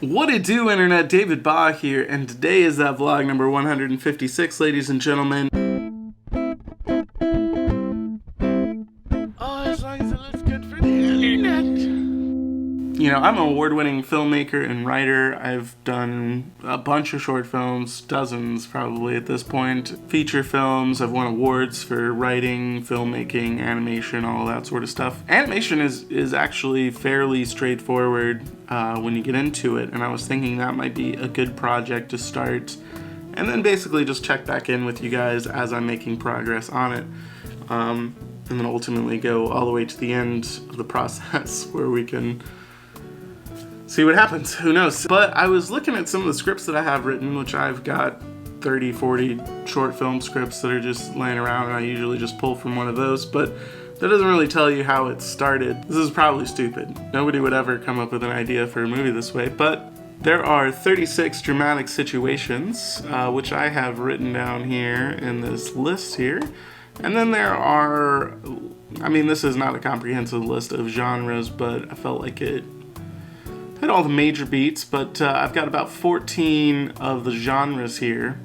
What it do, Internet? David Baugh here, and today is that vlog number 156, ladies and gentlemen. Oh, as long as it looks good for the Internet. You know, I'm an award-winning filmmaker and writer. I've done a bunch of short films, dozens probably at this point. Feature films, I've won awards for writing, filmmaking, animation, all that sort of stuff. Animation is actually fairly straightforward when you get into it, and I was thinking that might be a good project to start, and then basically just check back in with you guys as I'm making progress on it. And then ultimately go all the way to the end of the process where we can see what happens. Who knows? But I was looking at some of the scripts that I have written, which I've got 30, 40 short film scripts that are just laying around, and I usually just pull from one of those, but that doesn't really tell you how it started. This is probably stupid. Nobody would ever come up with an idea for a movie this way, but there are 36 dramatic situations, which I have written down here in this list here. And then there are, I mean, this is not a comprehensive list of genres, but I felt like it had all the major beats, but I've got about 14 of the genres here.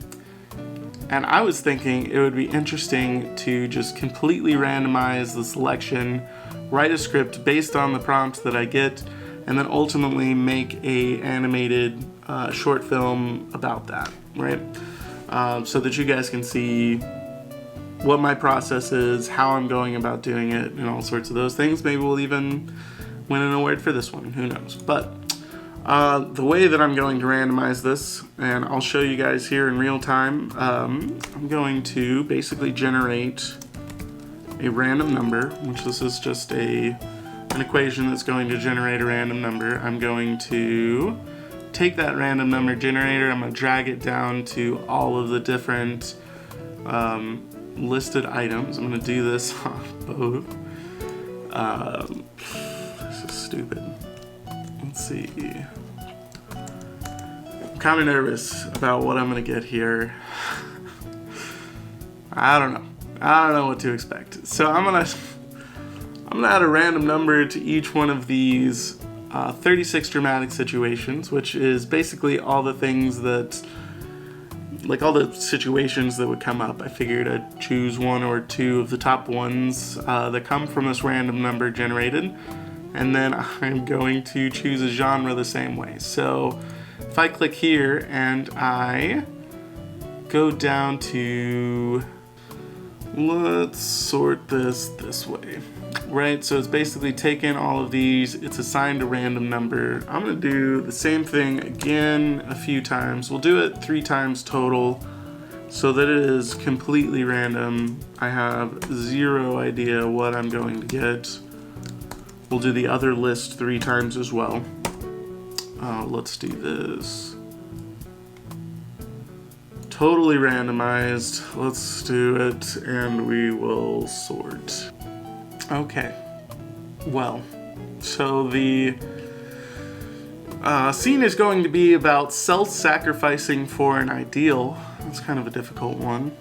And I was thinking it would be interesting to just completely randomize the selection, write a script based on the prompts that I get, and then ultimately make a animated short film about that, right? So that you guys can see what my process is, how I'm going about doing it, and all sorts of those things. Maybe we'll even win an award for this one, who knows. But the way that I'm going to randomize this, and I'll show you guys here in real time, I'm going to basically generate a random number, which this is just an equation that's going to generate a random number. I'm going to take that random number generator, I'm going to drag it down to all of the different listed items. I'm going to do this off both. This is stupid. Let's see. I'm kind of nervous about what I'm going to get here. I don't know what to expect. So I'm gonna add a random number to each one of these 36 dramatic situations, which is basically all the things that, like all the situations that would come up. I figured I'd choose one or two of the top ones that come from this random number generated, and then I'm going to choose a genre the same way. So if I click here and I go down to, let's sort this way, right? So it's basically taken all of these, it's assigned a random number. I'm gonna do the same thing again a few times. We'll do it 3 times total so that it is completely random. I have zero idea what I'm going to get. We'll do the other list 3 times as well. Let's do this. Totally randomized. Let's do it, and we will sort. Okay, well, so the scene is going to be about self-sacrificing for an ideal. That's kind of a difficult one.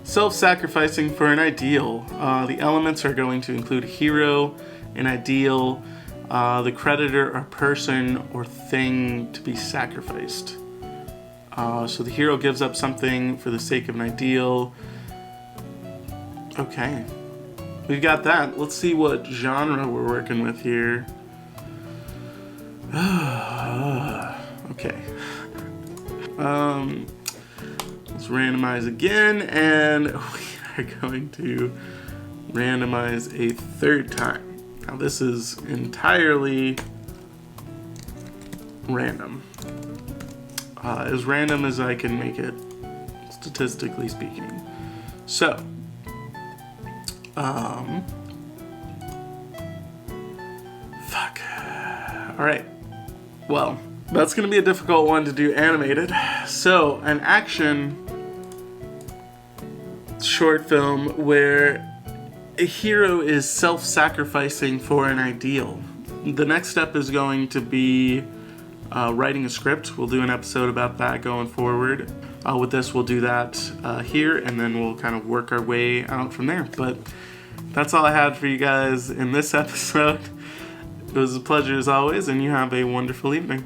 Self-sacrificing for an ideal. The elements are going to include a hero, an ideal, the creditor or person or thing to be sacrificed. So the hero gives up something for the sake of an ideal. Okay. We've got that. Let's see what genre we're working with here. Okay. Let's randomize again, and we are going to randomize a 3rd time. Now this is entirely random. As random as I can make it, statistically speaking. So, fuck. Alright. Well, that's gonna be a difficult one to do animated. So, an action short film where a hero is self-sacrificing for an ideal. The next step is going to be writing a script. We'll do an episode about that going forward. With this, we'll do that here, and then we'll kind of work our way out from there. But that's all I had for you guys in this episode. It was a pleasure as always, and you have a wonderful evening.